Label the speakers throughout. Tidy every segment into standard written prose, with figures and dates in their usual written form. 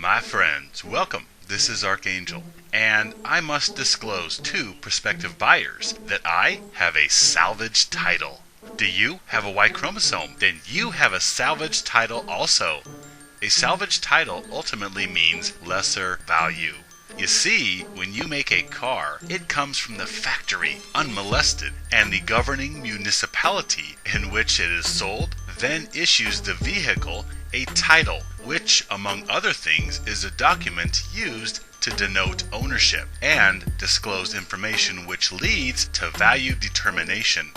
Speaker 1: My friends, welcome. This is Archangel, and I must disclose to prospective buyers that I have a salvage title. Do you have a Y chromosome? Then you have a salvage title also. A salvage title ultimately means lesser value. You see, when you make a car, it comes from the factory unmolested, and the governing municipality in which it is sold then issues the vehicle a title, which, among other things, is a document used to denote ownership and disclose information which leads to value determination.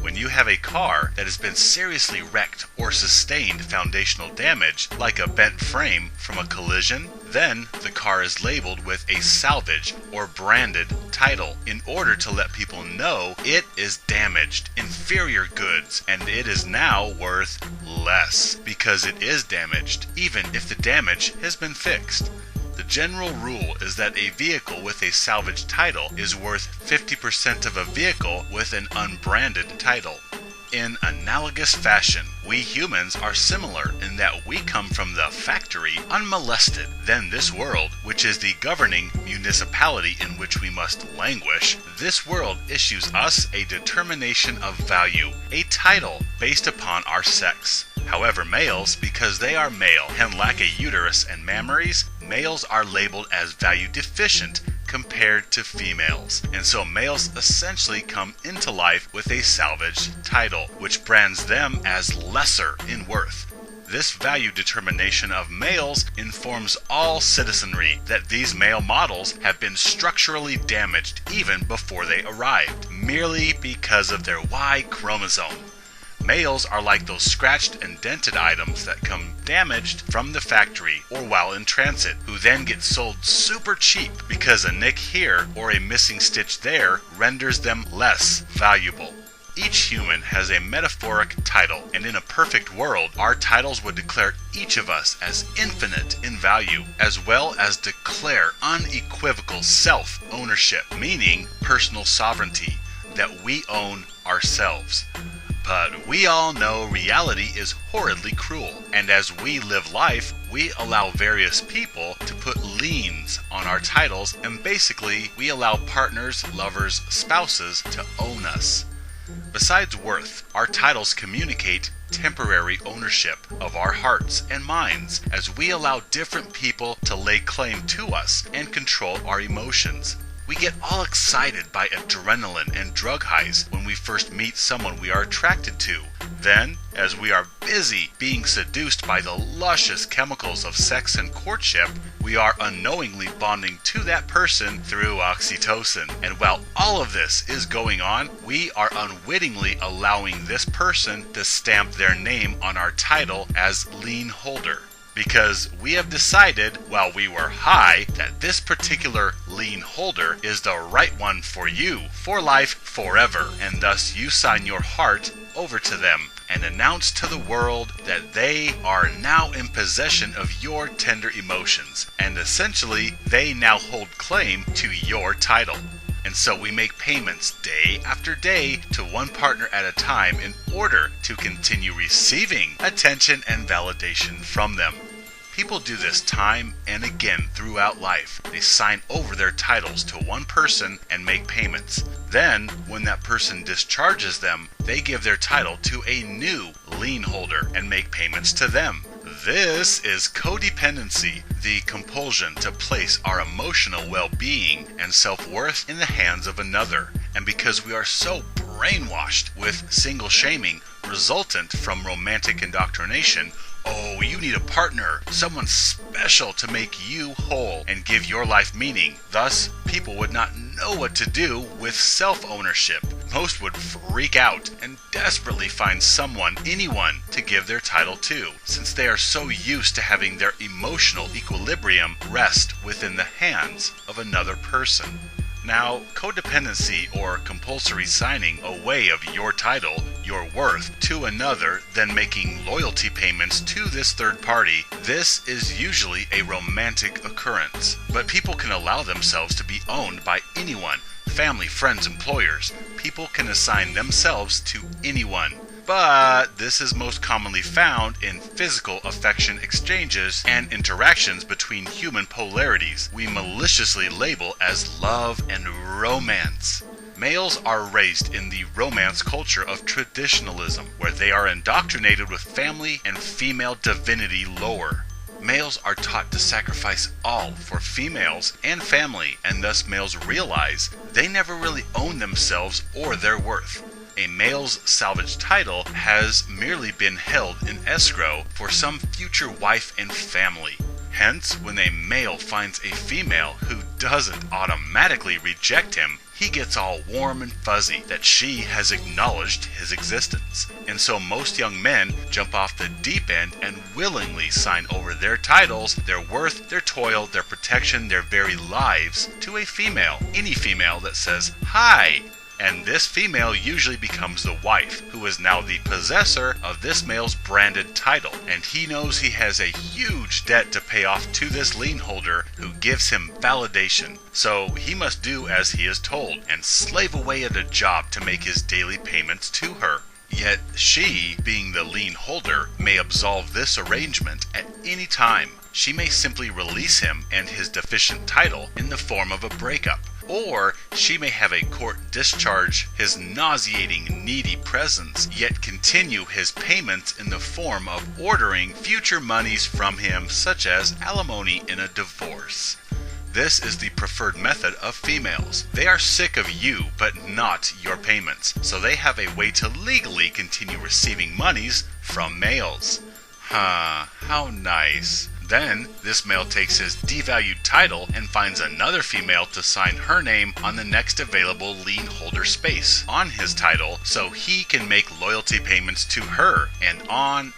Speaker 1: When you have a car that has been seriously wrecked or sustained foundational damage, like a bent frame from a collision, then the car is labeled with a salvage or branded title in order to let people know it is damaged, inferior goods, and it is now worth less because it is damaged, even if the damage has been fixed. The general rule is that a vehicle with a salvage title is worth 50% of a vehicle with an unbranded title. In analogous fashion, we humans are similar in that we come from the factory unmolested. Then this world, which is the governing municipality in which we must languish, this world issues us a determination of value, a title based upon our sex. However, males, because they are male and lack a uterus and mammaries, males are labeled as value deficient compared to females. And so males essentially come into life with a salvage title, which brands them as lesser in worth. This value determination of males informs all citizenry that these male models have been structurally damaged even before they arrived, merely because of their Y chromosome. Males are like those scratched and dented items that come damaged from the factory or while in transit, who then get sold super cheap because a nick here or a missing stitch there renders them less valuable. Each human has a metaphoric title, and in a perfect world, our titles would declare each of us as infinite in value, as well as declare unequivocal self-ownership, meaning personal sovereignty, that we own ourselves. But we all know reality is horridly cruel, and as we live life, we allow various people to put liens on our titles, and basically, we allow partners, lovers, spouses to own us. Besides worth, our titles communicate temporary ownership of our hearts and minds, as we allow different people to lay claim to us and control our emotions. We get all excited by adrenaline and drug highs when we first meet someone we are attracted to. Then, as we are busy being seduced by the luscious chemicals of sex and courtship, we are unknowingly bonding to that person through oxytocin. And while all of this is going on, we are unwittingly allowing this person to stamp their name on our title as lien holder. Because we have decided, while we were high, that this particular lien holder is the right one for you, for life, forever, and thus you sign your heart over to them and announce to the world that they are now in possession of your tender emotions, and essentially they now hold claim to your title. And so we make payments day after day to one partner at a time in order to continue receiving attention and validation from them. People do this time and again throughout life. They sign over their titles to one person and make payments. Then, when that person discharges them, they give their title to a new lien holder and make payments to them. This is codependency, the compulsion to place our emotional well-being and self-worth in the hands of another. And because we are so brainwashed with single shaming resultant from romantic indoctrination, oh, you need a partner, someone special to make you whole and give your life meaning. Thus, people would not know what to do with self-ownership. Most would freak out and desperately find someone, anyone, to give their title to, since they are so used to having their emotional equilibrium rest within the hands of another person. Now, codependency or compulsory signing away of your title, your worth, to another, then making loyalty payments to this third party, this is usually a romantic occurrence. But people can allow themselves to be owned by anyone, family, friends, employers. People can assign themselves to anyone. But this is most commonly found in physical affection exchanges and interactions between human polarities we maliciously label as love and romance. Males are raised in the romance culture of traditionalism, where they are indoctrinated with family and female divinity lore. Males are taught to sacrifice all for females and family, and thus males realize they never really own themselves or their worth. A male's salvage title has merely been held in escrow for some future wife and family. Hence, when a male finds a female who doesn't automatically reject him, he gets all warm and fuzzy that she has acknowledged his existence. And so most young men jump off the deep end and willingly sign over their titles, their worth, their toil, their protection, their very lives to a female. Any female that says, "Hi." And this female usually becomes the wife, who is now the possessor of this male's branded title. And he knows he has a huge debt to pay off to this lien holder who gives him validation. So he must do as he is told and slave away at a job to make his daily payments to her. Yet she, being the lien holder, may absolve this arrangement at any time. She may simply release him and his deficient title in the form of a breakup. Or she may have a court discharge his nauseating, needy presence, yet continue his payments in the form of ordering future monies from him, such as alimony in a divorce. This is the preferred method of females. They are sick of you, but not your payments, so they have a way to legally continue receiving monies from males. How nice. Then, this male takes his devalued title and finds another female to sign her name on the next available lien holder space on his title so he can make loyalty payments to her, and on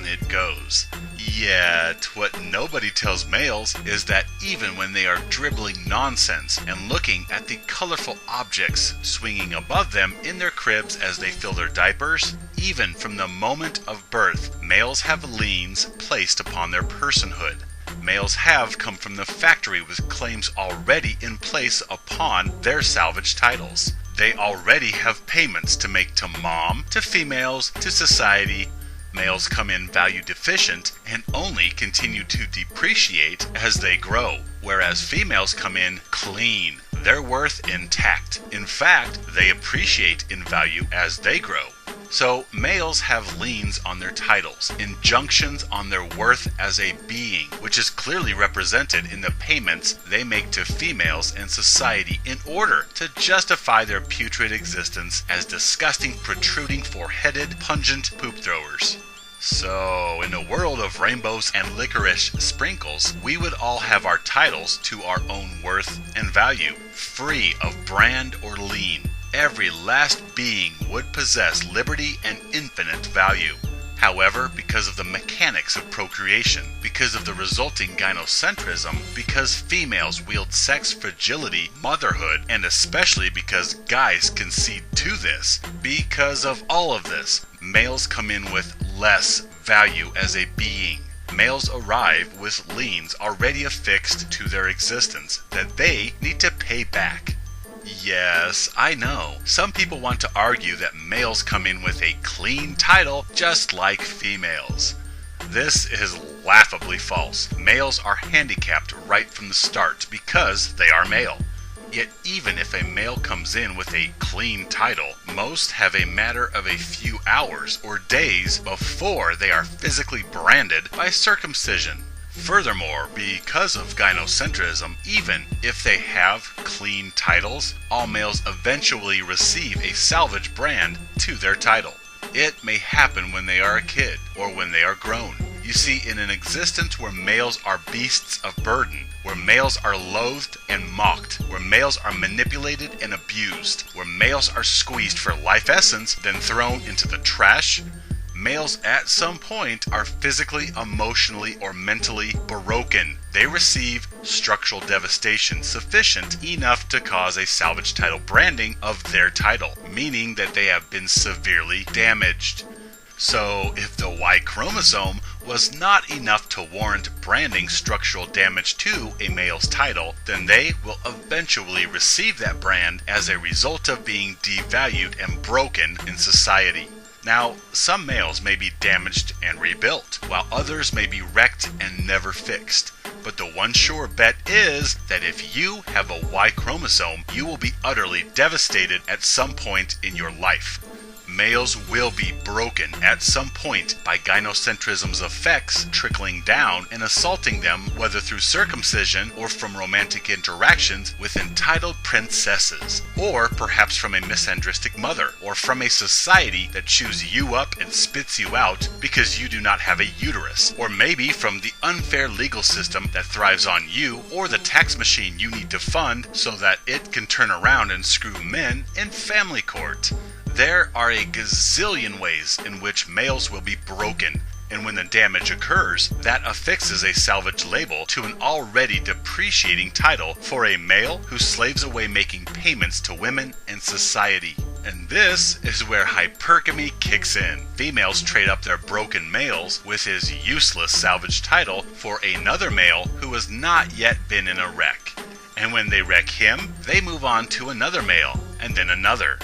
Speaker 1: it goes. Yet, what nobody tells males is that even when they are dribbling nonsense and looking at the colorful objects swinging above them in their cribs as they fill their diapers, even from the moment of birth, males have liens placed upon their personhood. Males have come from the factory with claims already in place upon their salvage titles. They already have payments to make to mom, to females, to society. Males come in value deficient and only continue to depreciate as they grow, whereas females come in clean, their worth intact. In fact, they appreciate in value as they grow. So males have liens on their titles, injunctions on their worth as a being, which is clearly represented in the payments they make to females and society in order to justify their putrid existence as disgusting, protruding, four-headed, pungent poop throwers. So, in a world of rainbows and licorice sprinkles, we would all have our titles to our own worth and value, free of brand or lien. Every last being would possess liberty and infinite value. However, because of the mechanics of procreation, because of the resulting gynocentrism, because females wield sex fragility, motherhood, and especially because guys concede to this, because of all of this, males come in with less value as a being. Males arrive with liens already affixed to their existence that they need to pay back. Yes, I know. Some people want to argue that males come in with a clean title just like females. This is laughably false. Males are handicapped right from the start because they are male. Yet even if a male comes in with a clean title, most have a matter of a few hours or days before they are physically branded by circumcision. Furthermore, because of gynocentrism, even if they have clean titles, all males eventually receive a salvage brand to their title. It may happen when they are a kid or when they are grown. You see, in an existence where males are beasts of burden, where males are loathed and mocked, where males are manipulated and abused, where males are squeezed for life essence, then thrown into the trash, males at some point are physically, emotionally, or mentally broken. They receive structural devastation sufficient enough to cause a salvage title branding of their title, meaning that they have been severely damaged. So, if the Y chromosome was not enough to warrant branding structural damage to a male's title, then they will eventually receive that brand as a result of being devalued and broken in society. Now, some males may be damaged and rebuilt, while others may be wrecked and never fixed. But the one sure bet is that if you have a Y chromosome, you will be utterly devastated at some point in your life. Males will be broken at some point by gynocentrism's effects trickling down and assaulting them, whether through circumcision or from romantic interactions with entitled princesses, or perhaps from a misandristic mother, or from a society that chews you up and spits you out because you do not have a uterus, or maybe from the unfair legal system that thrives on you, or the tax machine you need to fund so that it can turn around and screw men in family court. There are a gazillion ways in which males will be broken, and when the damage occurs, that affixes a salvage label to an already depreciating title for a male who slaves away making payments to women and society. And this is where hypergamy kicks in. Females trade up their broken males with his useless salvage title for another male who has not yet been in a wreck. And when they wreck him, they move on to another male, and then another.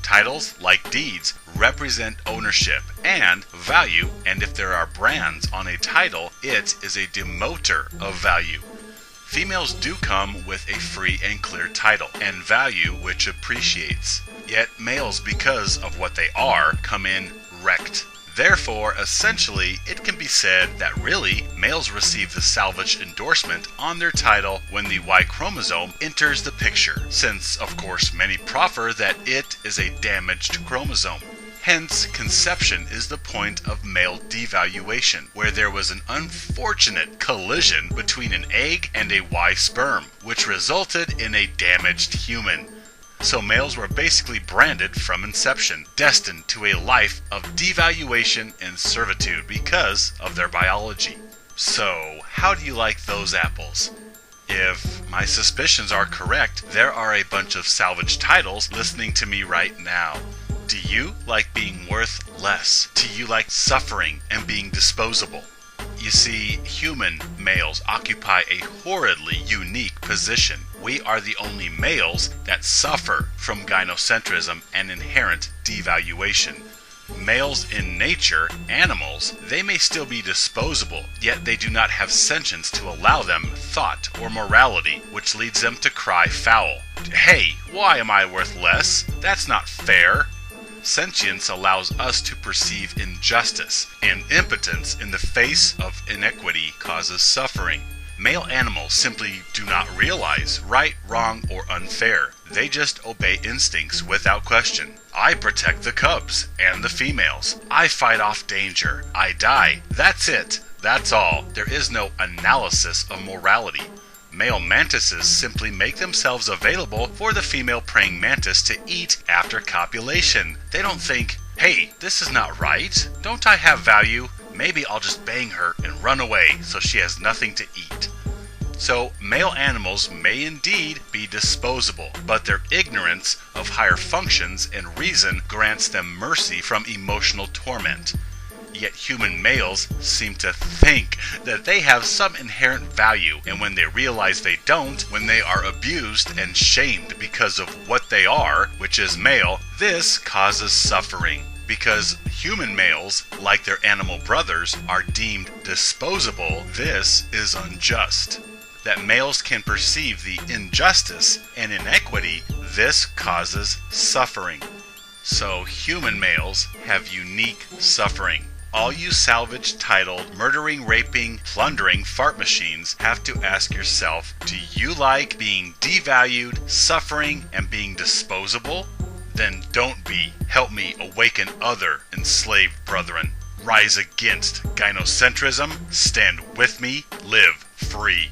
Speaker 1: Titles, like deeds, represent ownership and value, and if there are brands on a title, it is a demoter of value. Females do come with a free and clear title and value which appreciates. Yet males, because of what they are, come in wrecked. Therefore, essentially, it can be said that really, males receive the salvage endorsement on their title when the Y chromosome enters the picture, since, of course, many proffer that it is a damaged chromosome. Hence, conception is the point of male devaluation, where there was an unfortunate collision between an egg and a Y sperm, which resulted in a damaged human. So males were basically branded from inception, destined to a life of devaluation and servitude because of their biology. So, how do you like those apples? If my suspicions are correct, there are a bunch of salvage titles listening to me right now. Do you like being worth less? Do you like suffering and being disposable? You see, human males occupy a horridly unique position. We are the only males that suffer from gynocentrism and inherent devaluation. Males in nature, animals, they may still be disposable, yet they do not have sentience to allow them thought or morality, which leads them to cry foul. Hey, why am I worth less? That's not fair. Sentience allows us to perceive injustice, and impotence in the face of inequity causes suffering. Male animals simply do not realize right, wrong, or unfair. They just obey instincts without question. I protect the cubs and the females. I fight off danger. I die. That's it. That's all. There is no analysis of morality. Male mantises simply make themselves available for the female praying mantis to eat after copulation. They don't think, hey, this is not right. Don't I have value? Maybe I'll just bang her and run away so she has nothing to eat. So male animals may indeed be disposable, but their ignorance of higher functions and reason grants them mercy from emotional torment. Yet human males seem to think that they have some inherent value, and when they realize they don't, when they are abused and shamed because of what they are, which is male, this causes suffering. Because human males, like their animal brothers, are deemed disposable, this is unjust. That males can perceive the injustice and inequity, this causes suffering. So human males have unique suffering. All you salvage-titled, murdering, raping, plundering fart machines have to ask yourself, do you like being devalued, suffering, and being disposable? Then don't be. Help me awaken other enslaved brethren. Rise against gynocentrism, stand with me, live free.